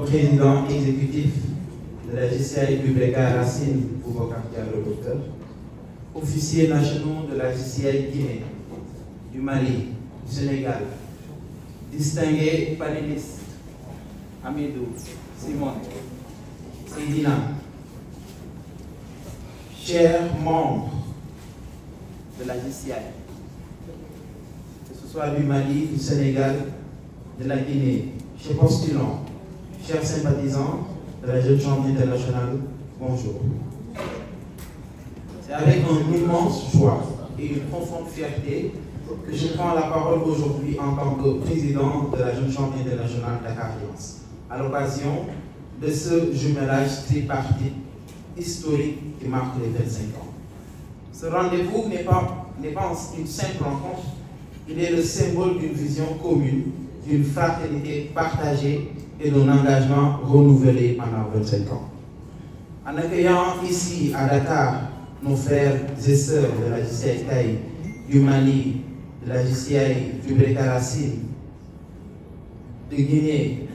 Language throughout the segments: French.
président exécutif de la JCI Bubrega Racine Boubacar Diallo, docteur, officiers nationaux de la JCI Guinée, du Mali, du Sénégal, distingués panélistes, Amidou, Simon, Seydina, chers membres de la JCI, que ce soit du Mali, du Sénégal, de la Guinée, chers postulants, chers sympathisants de la Jeune Chambre internationale, bonjour. C'est avec une immense joie et une profonde fierté que je prends la parole aujourd'hui en tant que président de la Jeune Chambre internationale Dakar Alliance, à l'occasion de ce jumelage tripartite historique qui marque les 25 ans. Ce rendez-vous n'est pas une simple rencontre, il est le symbole d'une vision commune, d'une fraternité partagée et d'un engagement renouvelé pendant 25 ans. En accueillant ici à Dakar nos frères et sœurs de la JCI Taï, du Mali, de la JCI Bubrega Racine, de Guinée,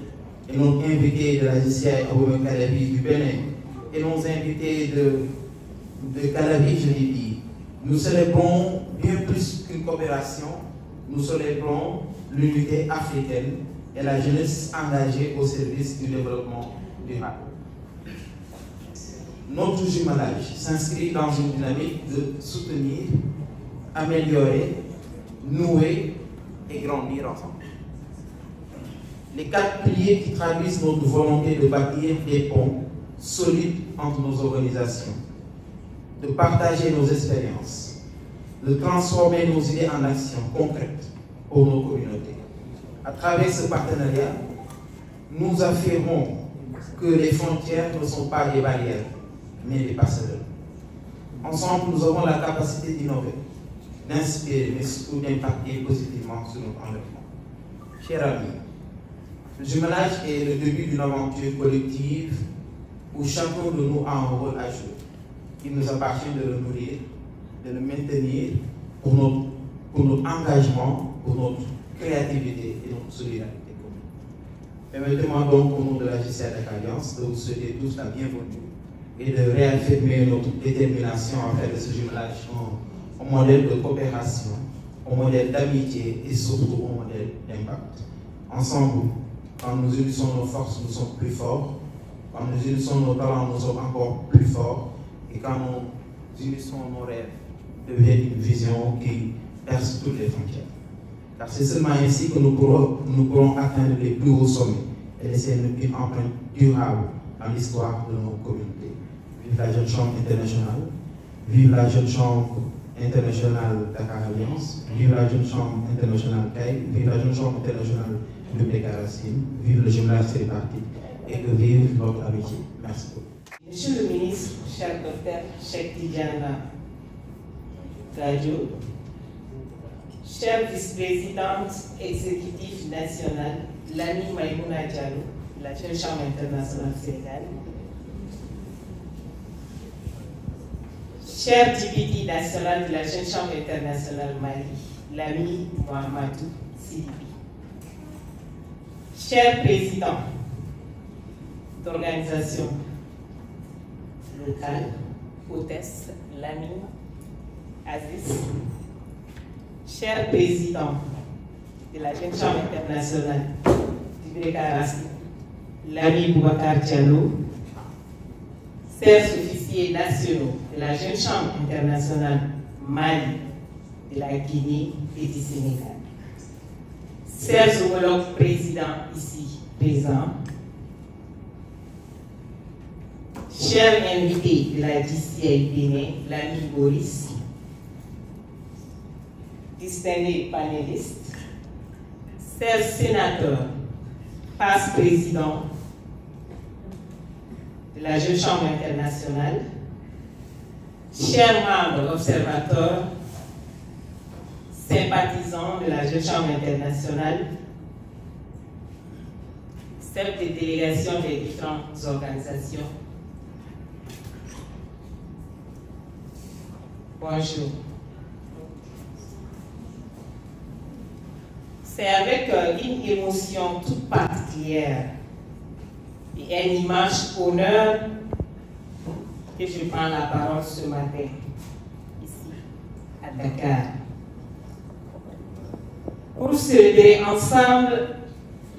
et nos invités de la JCI Aboubakar Kalabi du Bénin, et nos invités de Kalabi, je l'ai dit, nous célébrons bien plus qu'une coopération, nous célébrons l'unité africaine et la jeunesse engagée au service du développement durable. Notre jumelage s'inscrit dans une dynamique de soutenir, améliorer, nouer et grandir ensemble. Les 4 piliers qui traduisent notre volonté de bâtir des ponts solides entre nos organisations, de partager nos expériences, de transformer nos idées en actions concrètes pour nos communautés. À travers ce partenariat, nous affirmons que les frontières ne sont pas des barrières, mais des passerelles. Ensemble, nous avons la capacité d'innover, d'inspirer, mais surtout d'impacter positivement sur notre environnement. Chers amis, le jumelage est le début d'une aventure collective où chacun de nous a un rôle à jouer. Il nous appartient de le nourrir, de le maintenir pour notre engagement, pour notre créativité et notre solidarité commune. Permettez-moi donc, au nom de la JCI Dakar Alliance, de vous souhaiter tous la bienvenue et de réaffirmer notre détermination à faire de ce jumelage un modèle de coopération, un modèle d'amitié et surtout un modèle d'impact. Ensemble, quand nous unissons nos forces, nous sommes plus forts. Quand nous unissons nos talents, nous sommes encore plus forts. Et quand nous unissons nos rêves, devient une vision qui perce toutes les frontières. Car c'est seulement ainsi que nous pourrons atteindre les plus hauts sommets et laisser une empreinte durable dans l'histoire de nos communautés. Vive la Jeune Chambre internationale, vive la Jeune Chambre internationale Dakar Alliance, vive la Jeune Chambre internationale Taï, vive la Jeune Chambre internationale Bubrega Racine, vive le jumelage tripartite et que vive notre amitié. Merci beaucoup. Monsieur le ministre, cher docteur Cheikh Tidiane Gadio, chère vice-présidente exécutive nationale, Lani Maïmouna Diallo, de la Jeune Chambre internationale Sénégal, cher député national de la Jeune Chambre internationale Mali, l'ami Mohamedou Sidibé, cher président d'organisation locale, hôtesse, l'ami Aziz, cher président de la Jeune Chambre internationale du Bubrega Racine, l'ami Boubacar Diallo, chers officiers nationaux de la Jeune Chambre internationale Mali, de la Guinée et du Sénégal, chers homologues présidents ici présents, chers invités de la JCI Bénin, l'ami Boris, distingués panélistes, chers sénateurs, passe-présidents de la Jeune Chambre internationale, chers membres observateurs, sympathisants de la Jeune Chambre internationale, chefs de délégation des différentes organisations, bonjour. C'est avec une émotion toute particulière un immense honneur que je prends la parole ce matin, ici, à Dakar, pour célébrer ensemble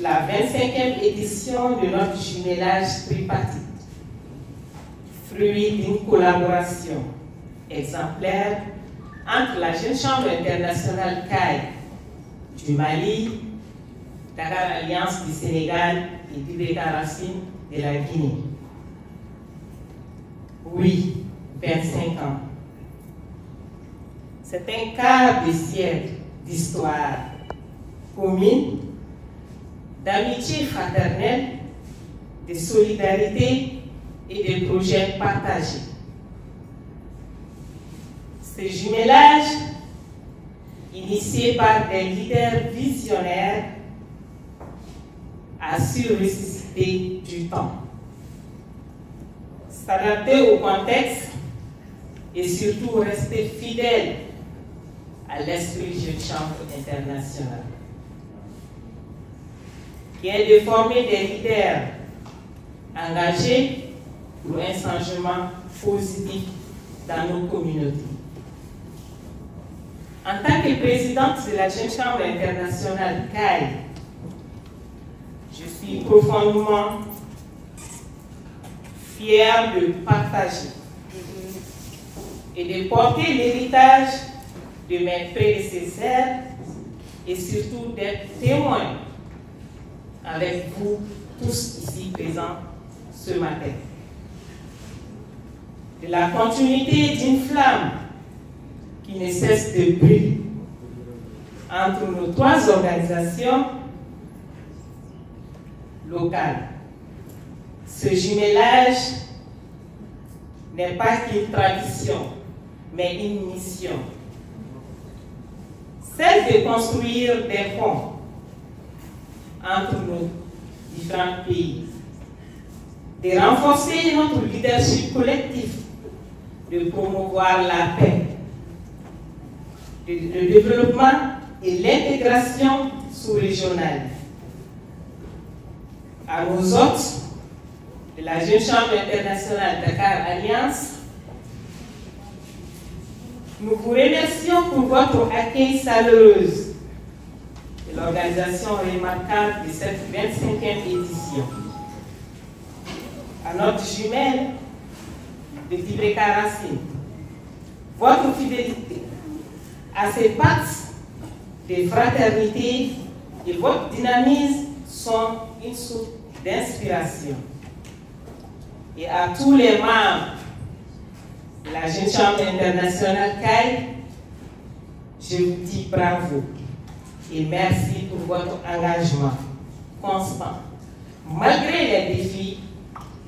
la 25e édition de notre jumelage tripartite, fruit d'une collaboration exemplaire entre la Jeune Chambre internationale CAI du Mali, Dakar Alliance du Sénégal et d'Ibreka Racine de la Guinée. Oui, 25 ans. C'est un quart de siècle d'histoire commune, d'amitié fraternelle, de solidarité et de projets partagés. Ce jumelage, initié par des leaders visionnaires, a su ressusciter du temps, s'adapter au contexte et surtout rester fidèle à l'esprit Jeune Chambre internationale, qui est de former des leaders engagés pour un changement positif dans nos communautés. En tant que présidente de la Jeune Chambre internationale CAI, je suis profondément fière de partager et de porter l'héritage de mes prédécesseurs et surtout d'être témoin avec vous tous ici présents ce matin de la continuité d'une flamme qui ne cesse de brûler entre nos trois organisations locales. Ce jumelage n'est pas qu'une tradition, mais une mission. Celle de construire des ponts entre nos différents pays, de renforcer notre leadership collectif, de promouvoir la paix, le développement et l'intégration sous-régionale. À nos hôtes de la Jeune Chambre internationale Dakar Alliance, nous vous remercions pour votre accueil chaleureux de l'organisation remarquable de cette 25e édition. À notre jumelle de d'Ibreka Racine, votre fidélité à ces pactes de fraternité et votre dynamisme sont une source d'inspiration. Et à tous les membres de la Jeune Chambre internationale CAI, je vous dis bravo et merci pour votre engagement constant, malgré les défis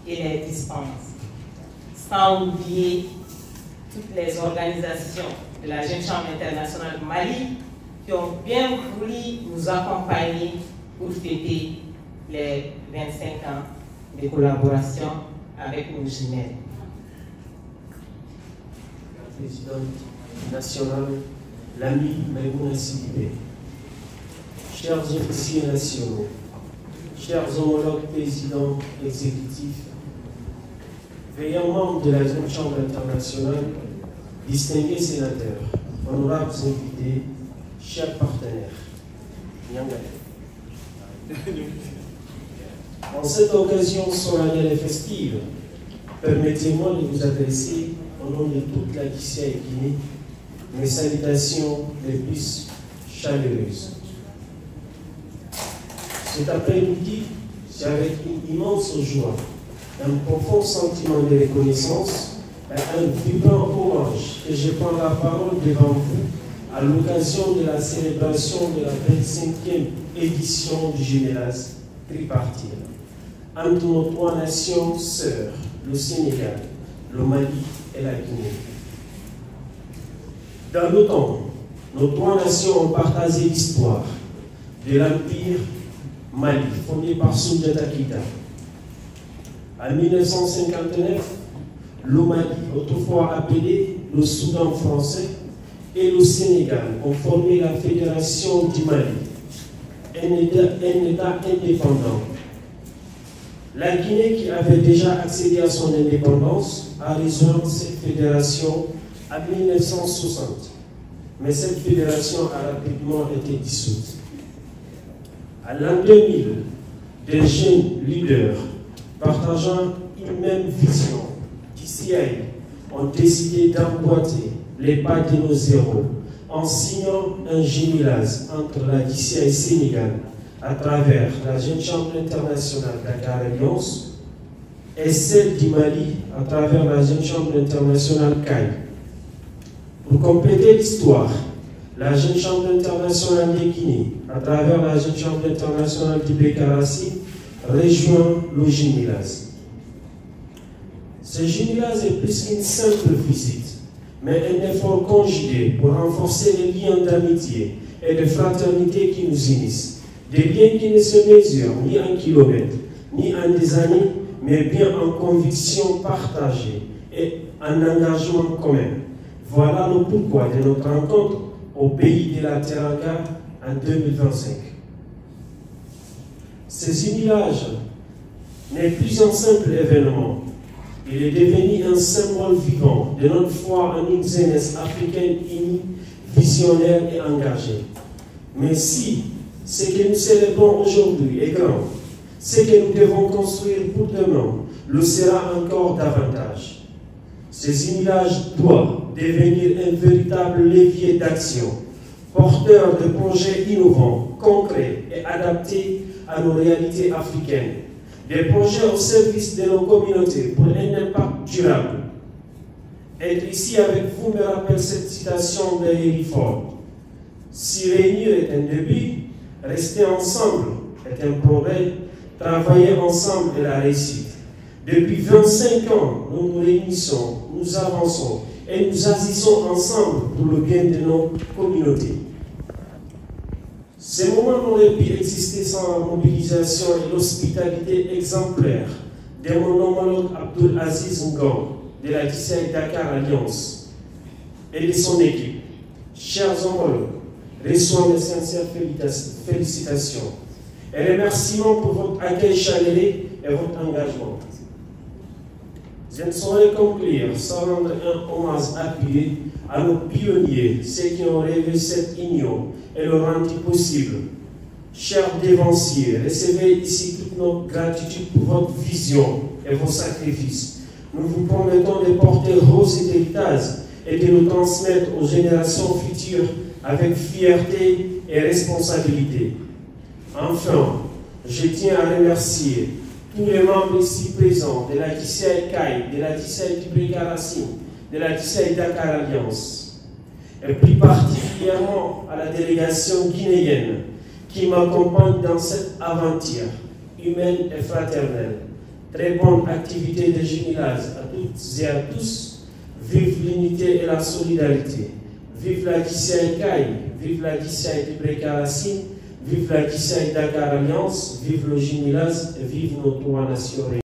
et les distances, sans oublier toutes les organisations de la Jeune Chambre internationale du Mali qui ont bien voulu nous accompagner pour fêter les 25 ans de collaboration avec nos jumelles. La présidente nationale, l'ami Maïmouna Sidibé, chers officiers nationaux, chers homologues présidents exécutifs, veillants membres de la Jeune Chambre internationale, distingués sénateurs, honorables invités, chers partenaires, en cette occasion solennelle et festive, permettez-moi de vous adresser, au nom de toute la Guinée, mes salutations les plus chaleureuses. Cet après-midi, c'est avec une immense joie, un profond sentiment de reconnaissance et un vibrant hommage que je prends la parole devant vous à l'occasion de la célébration de la 25e édition du jumelage tripartite entre nos trois nations sœurs, le Sénégal, le Mali et la Guinée. Dans le temps, nos trois nations ont partagé l'histoire de l'Empire Mali, fondé par Soundiata Keïta. En 1959, le Mali, autrefois appelé le Soudan français, et le Sénégal ont formé la Fédération du Mali, un État indépendant. La Guinée, qui avait déjà accédé à son indépendance, a rejoint cette fédération en 1960. Mais cette fédération a rapidement été dissoute. À l'an 2000, des jeunes leaders partageant une même vision DCI ont décidé d'emboîter les pas de nos héros en signant un jumelage entre la DCI Sénégal à travers la Jeune Chambre internationale Dakar Alliance et celle du Mali à travers la Jeune Chambre internationale CAI. Pour compléter l'histoire, la Jeune Chambre internationale de Guinée, à travers la Jeune Chambre internationale du Békarassi, rejoint le jumelage. Ce jumelage est plus qu'une simple visite, mais un effort conjugué pour renforcer les liens d'amitié et de fraternité qui nous unissent. Des liens qui ne se mesurent ni en kilomètres, ni en des années, mais bien en convictions partagées et en engagement commun. Voilà le pourquoi de notre rencontre au pays de la Teranga en 2025. Ce jumelage n'est plus un simple événement. Il est devenu un symbole vivant de notre foi en une jeunesse africaine unie, visionnaire et engagée. Mais si ce que nous célébrons aujourd'hui est grand, ce que nous devons construire pour demain le sera encore davantage. Ce jumelage doit devenir un véritable levier d'action, porteur de projets innovants, concrets et adaptés à nos réalités africaines. Des projets au service de nos communautés pour un impact durable. Être ici avec vous me rappelle cette citation de Henry Ford. Si réunir est un début, rester ensemble est un progrès, travailler ensemble est la réussite. Depuis 25 ans, nous nous réunissons, nous avançons et nous agissons ensemble pour le bien de nos communautés. Ces moments n'auraient pu exister sans la mobilisation et l'hospitalité exemplaire de mon homologue Abdul Aziz Ngom de la DCI Dakar Alliance et de son équipe. Chers homologues, reçois mes sincères félicitations et remerciements pour votre accueil chaleureux et votre engagement. Je ne saurais conclure sans rendre un hommage appuyé à nos pionniers, ceux qui ont rêvé cette union et le rendu possible. Chers dévanciers, recevez ici toute notre gratitude pour votre vision et vos sacrifices. Nous vous promettons de porter vos héritages et de le transmettre aux générations futures avec fierté et responsabilité. Enfin, je tiens à remercier tous les membres ici présents de la DCI CAI, de la DCI du Békarassi, de la DCI Dakar Alliance, et plus particulièrement à la délégation guinéenne qui m'accompagne dans cette aventure humaine et fraternelle. Très bonne activité de jumelage à toutes et à tous. Vive l'unité et la solidarité. Vive la DCI CAI, vive la DCI du Békarassi, vive la DCI Dakar Alliance, vive le jumelage et vive nos trois nations.